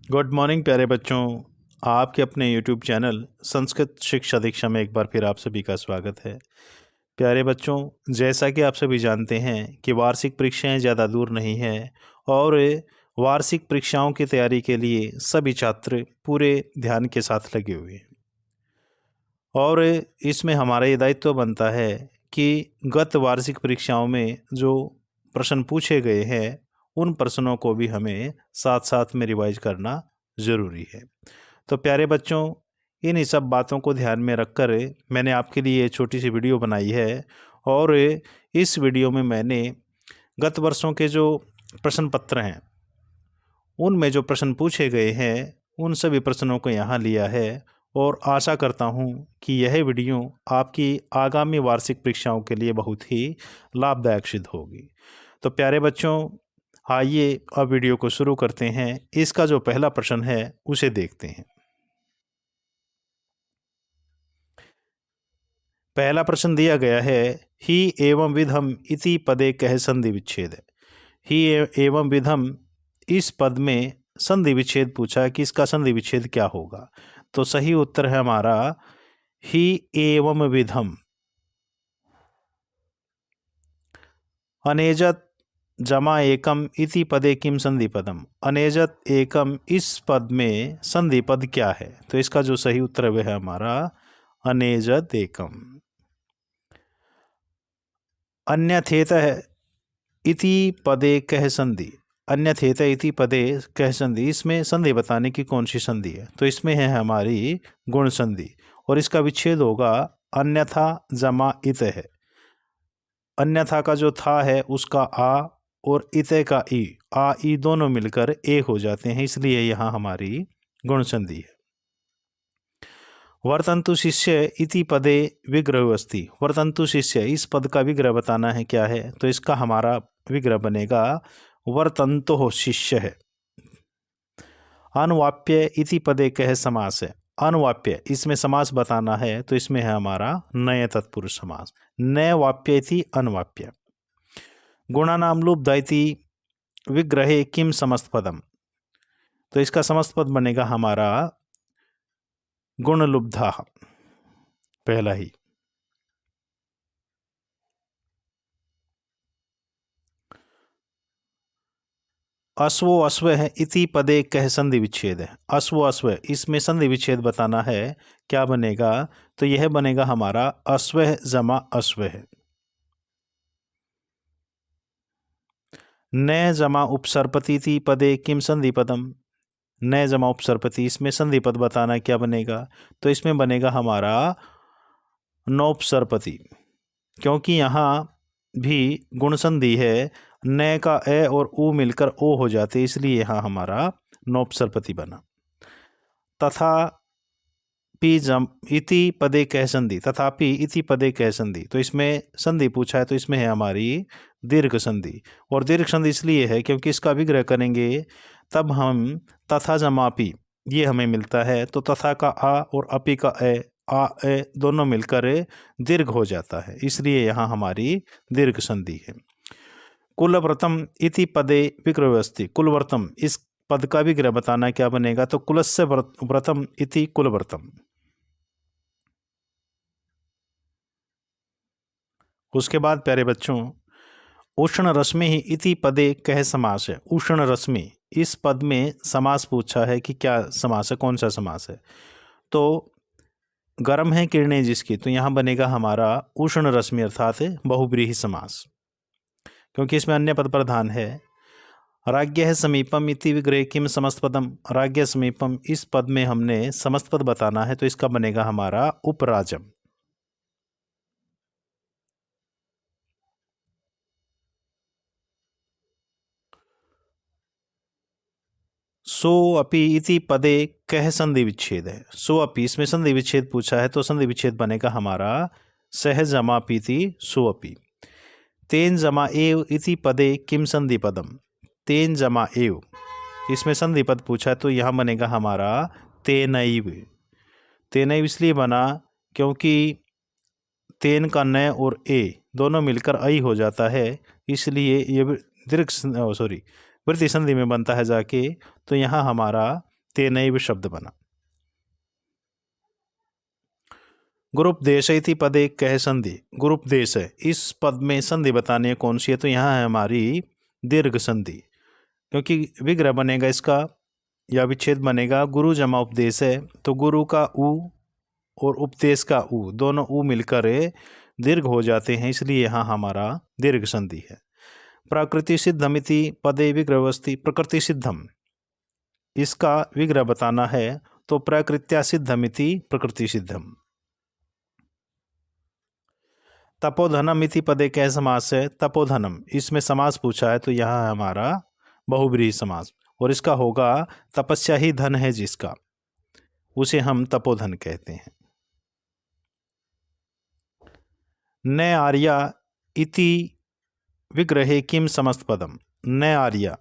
Good morning प्यारे बच्चों। आपके अपने यूट्यूब चैनल संस्कृत शिक्षा दीक्षा में एक बार फिर आप सभी का स्वागत है। प्यारे बच्चों, जैसा कि आप सभी जानते हैं कि वार्षिक परीक्षाएं ज़्यादा दूर नहीं हैं और वार्षिक परीक्षाओं की तैयारी के लिए सभी छात्र पूरे ध्यान के साथ लगे हुए हैं और इसमें हमारा ये दायित्व बनता है कि गत वार्षिक परीक्षाओं में जो प्रश्न पूछे गए हैं उन प्रश्नों को भी हमें साथ साथ में रिवाइज करना ज़रूरी है। तो प्यारे बच्चों, इन सब बातों को ध्यान में रखकर मैंने आपके लिए ये छोटी सी वीडियो बनाई है और इस वीडियो में मैंने गत वर्षों के जो प्रश्न पत्र हैं उनमें जो प्रश्न पूछे गए हैं उन सभी प्रश्नों को यहाँ लिया है और आशा करता हूँ कि यह वीडियो आपकी आगामी वार्षिक परीक्षाओं के लिए बहुत ही लाभदायक सिद्ध होगी। तो प्यारे बच्चों, आइए अब वीडियो को शुरू करते हैं। इसका जो पहला प्रश्न है उसे देखते हैं। पहला प्रश्न दिया गया है, ही एवं विधम इति पदे कह संधि विच्छेद। ही एवं विधम, इस पद में संधि विच्छेद पूछा है कि इसका संधि विच्छेद क्या होगा। तो सही उत्तर है हमारा ही एवं विधम। अनेजत जमा एकम इति पदे किम संधि पदम। अनेजत एकम, इस पद में संधि पद क्या है। तो इसका जो सही उत्तर है वह है हमारा अनेजत एकम। अन्यथेतः इति पदे कह संधि। अन्यथेतः इति पदे कह संधि, इसमें संधि बताने की कौन सी संधि है। तो इसमें है हमारी गुण संधि और इसका विच्छेद होगा अन्यथा जमा इत है। अन्यथा का जो था है उसका आ और इते का ई, आ ई दोनों मिलकर एक हो जाते हैं, इसलिए यहाँ हमारी गुण संधि है। वर्तंतु शिष्य इति पदे विग्रह अस्ति। वर्तंतु शिष्य, इस पद का विग्रह बताना है क्या है। तो इसका हमारा विग्रह बनेगा वर्तंतो शिष्य है। अनुवाप्य इति पदे कह समास है। अनुवाप्य, इसमें समास बताना है तो इसमें है हमारा नय तत्पुरुष समास। नय वाप्य इति अनुवाप्य। गुणानाम लुब्धा इति विग्रहे किम समस्त पदम। तो इसका समस्त पद बनेगा हमारा गुण लुब्धा, पहला ही। अश्वो अश्व है इति पदे कह संधि विच्छेद है। अश्वो अश्व, इसमें संधि विच्छेद बताना है, क्या बनेगा। तो यह बनेगा हमारा अश्व जमा अश्व है। न जमा उपसर्पति इति पदे किम संधि पदम। न जमा उपसर्पति, इसमें संधि पद बताना क्या बनेगा। तो इसमें बनेगा हमारा नौपसर्पति, क्योंकि यहाँ भी गुण संधि है, न का ए और ऊ मिलकर ओ हो जाते, इसलिए यहाँ हमारा नौपसर्पति बना। तथा पी जम इति पदे कह संधि। तथापि इति पदे कह संधि, तो इसमें संधि पूछा है तो इसमें है हमारी दीर्घ संधि। और दीर्घ संधि इसलिए है क्योंकि इसका विग्रह करेंगे तब हम तथा जमापी ये हमें मिलता है। तो तथा का आ और अपी का ए, आ ए दोनों मिलकर दीर्घ हो जाता है, इसलिए यहाँ हमारी दीर्घ संधि है। कुलव्रतम इति पदे विग्रह अस्ति। कुलव्रतम, इस पद का विग्रह बताना क्या बनेगा। तो कुलस्य व्रतम इति कुलव्रतम। उसके बाद प्यारे बच्चों, उष्ण रश्मि ही इति पदे कह समास है। उष्ण रश्मि, इस पद में समास पूछा है कि क्या समास है, कौन सा समास है। तो गर्म है किरणें जिसकी, तो यहाँ बनेगा हमारा उष्ण रश्मि अर्थात बहुब्रीहि समास, क्योंकि इसमें अन्य पद प्रधान है। राज्ञ समीपम इति विग्रहे किम समस्त पदम। राज्ञ समीपम, इस पद में हमने समस्त पद बताना है तो इसका बनेगा हमारा उपराजम। सो अपि इति पदे कह संधि विच्छेद है। सो अपि, इसमें संधि विच्छेद पूछा है तो संधि विच्छेद बनेगा हमारा सह जमा पीति सो अपि। तेन जमा एव इति पदे किम संधि पदम। तेन जमा एव, इसमें संधि पद पूछा है तो यहाँ बनेगा हमारा तेनैव। तेनैव इसलिए बना क्योंकि तेन का न और ए दोनों मिलकर आई हो जाता है, इसलिए ये दीर्घ वृद्धि संधि में बनता है जाके। तो यहाँ हमारा तेनैव शब्द बना। गुरुपदेश इति पदे कह संधि। गुरुपदेश है, इस पद में संधि बतानी है कौन सी है, तो यहाँ है हमारी दीर्घ संधि, क्योंकि विग्रह बनेगा इसका या विच्छेद बनेगा। गुरु जमा उपदेश है, तो गुरु का उ और उपदेश का उ, दोनों उ मिलकर दीर्घ हो जाते हैं, इसलिए यहाँ हमारा दीर्घ संधि है। प्रकृति सिद्धमिति पदे विग्रहवस्ति। प्रकृति सिद्धम, इसका विग्रह बताना है, तो प्रकृत्या सिद्धमिति प्रकृति सिद्धम। तपोधनम इति पदे कह समास है। तपोधनम, इसमें समास पूछा है, तो यहाँ हमारा बहुब्रीहि समास, और इसका होगा तपस्या ही धन है जिसका, उसे हम तपोधन कहते हैं। न आर्या इति विग्रहे किम समस्त पदम। न आर्या,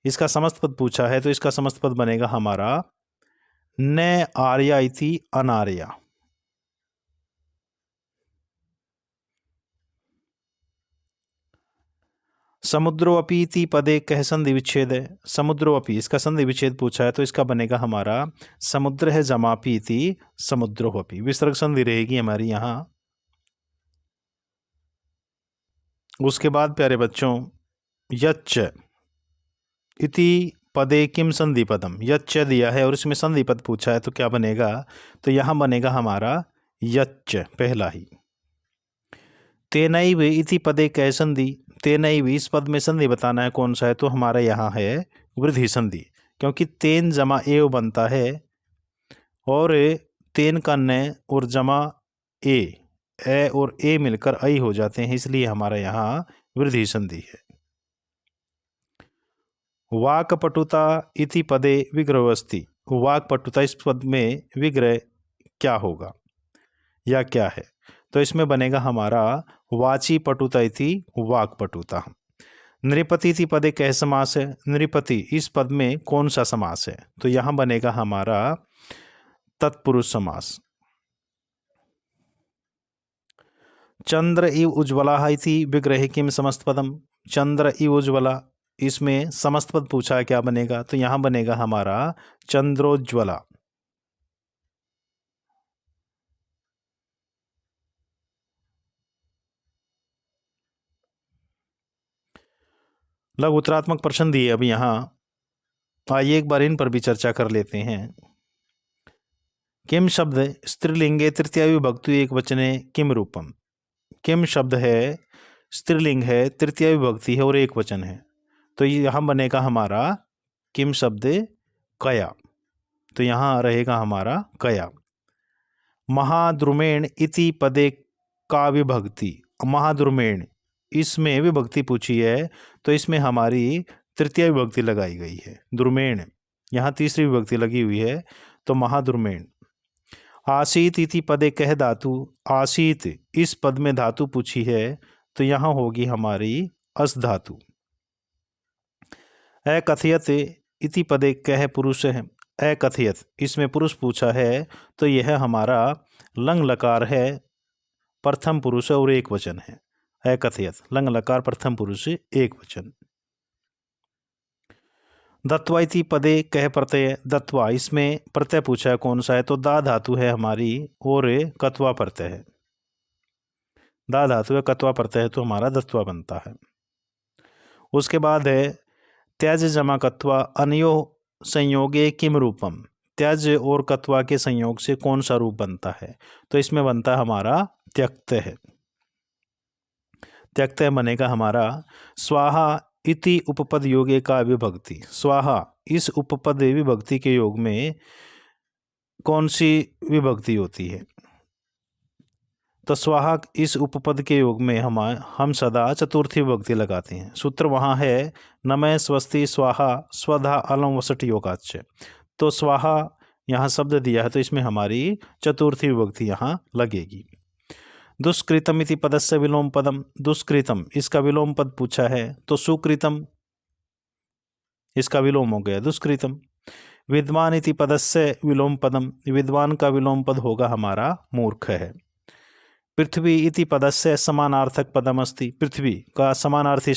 इसका समस्त पद पूछा है, तो इसका समस्त पद बनेगा हमारा न आर्या इति अनार्या। समुद्रोऽपि इति पदे कह संधि विच्छेद है। समुद्रोऽपि, इसका संधि विच्छेद पूछा है, तो इसका बनेगा हमारा समुद्र है जमापि इति समुद्रोऽपि। विसर्ग संधि रहेगी हमारी यहाँ। उसके बाद प्यारे बच्चों, यच्च इति पदे किम संधि पदम। यच्च दिया है और इसमें संधि पद पूछा है, तो क्या बनेगा, तो यहाँ बनेगा हमारा यच्च पहला ही। तेनैव इति पदे कह संधि। तेनैव, इस पद में संधि बताना है कौन सा है, तो हमारा यहाँ है वृद्धि संधि, क्योंकि तेन जमा एव बनता है और तेन का न और जमा ए और ए मिलकर ऐ हो जाते हैं, इसलिए हमारा यहाँ वृद्धि संधि है। वाक्पटुता इति पदे विग्रहवस्ति। वाक्पटुता, इस पद में विग्रह क्या होगा या क्या है, तो इसमें बनेगा हमारा वाची पटुता इति वाक्पटुता। नृपति इति पदे कह समास है। नृपति, इस पद में कौन सा समास है, तो यहाँ बनेगा हमारा तत्पुरुष समास। चंद्र इव उज्ज्वला इति विग्रहे किम समस्त पदम। चंद्र इव उज्ज्वला, इसमें समस्त पद पूछा है, क्या बनेगा, तो यहाँ बनेगा हमारा चंद्रोज्ज्वला। लघु उत्तरात्मक प्रश्न दिए अभी यहाँ, आइए एक बार इन पर भी चर्चा कर लेते हैं। किम शब्द स्त्रीलिंगे तृतीया विभक्ति एक वचने किम रूपम। किम शब्द है, स्त्रीलिंग है, तृतीया विभक्ति है और एक वचन है, तो यहाँ बनेगा हमारा किम शब्द कया, तो यहाँ रहेगा हमारा कया। महाद्रुमेण इति पदे का विभक्ति। महाद्रुमेण, इसमें विभक्ति पूछी है, तो इसमें हमारी तृतीय विभक्ति लगाई गई है। द्रुमेण, यहाँ तीसरी विभक्ति लगी हुई है, तो महाद्रुमेण। आसीत इति पदे कह धातु। आसीत, इस पद में धातु पूछी है, तो यहाँ होगी हमारी अस धातु। अकथयत इति पदे कह पुरुष है। अकथयत, इसमें पुरुष पूछा है, तो यह हमारा लंग लकार है, प्रथम पुरुष और एक वचन है। अकथयत, लंग लकार प्रथम पुरुष एक वचन। दत्वा इति पदे कह प्रत्यय। दत्वा, इसमें प्रत्यय पूछा है कौन सा है, तो दा धातु है हमारी और कत्वा प्रत्यय है। दा धातु है, कत्वा प्रत्यय है, तो हमारा दत्वा बनता है। उसके बाद है त्याज जमा कत्वा अनयो संयोगे किम रूपम। त्याज और कत्वा के संयोग से कौन सा रूप बनता है, तो इसमें बनता हमारा त्यक्त है। त्यक्त बनेगा हमारा स्वाहा इति उपपद योगे का विभक्ति। स्वाहा, इस उपपद विभक्ति के योग में कौन सी विभक्ति होती है, तो स्वाहा, इस उपपद के योग में हम सदा चतुर्थी विभक्ति लगाते हैं। सूत्र वहाँ है नमः स्वस्ति स्वाहा स्वधा अलम वसट योगाच्च। तो स्वाहा यहाँ शब्द दिया है, तो इसमें हमारी चतुर्थी विभक्ति यहाँ लगेगी। दुष्कृतम इति पदस्य विलोम पदम। दुष्कृतम, इसका विलोम पद पूछा है, तो सुकृतम, इसका विलोम हो गया दुष्कृतम। विद्वान इति पदस्य विलोम पदम। विद्वान का विलोम पद होगा हमारा मूर्ख है। पृथ्वी इति पदस्य समानार्थक पदम अस्ति। पृथ्वी का समानार्थी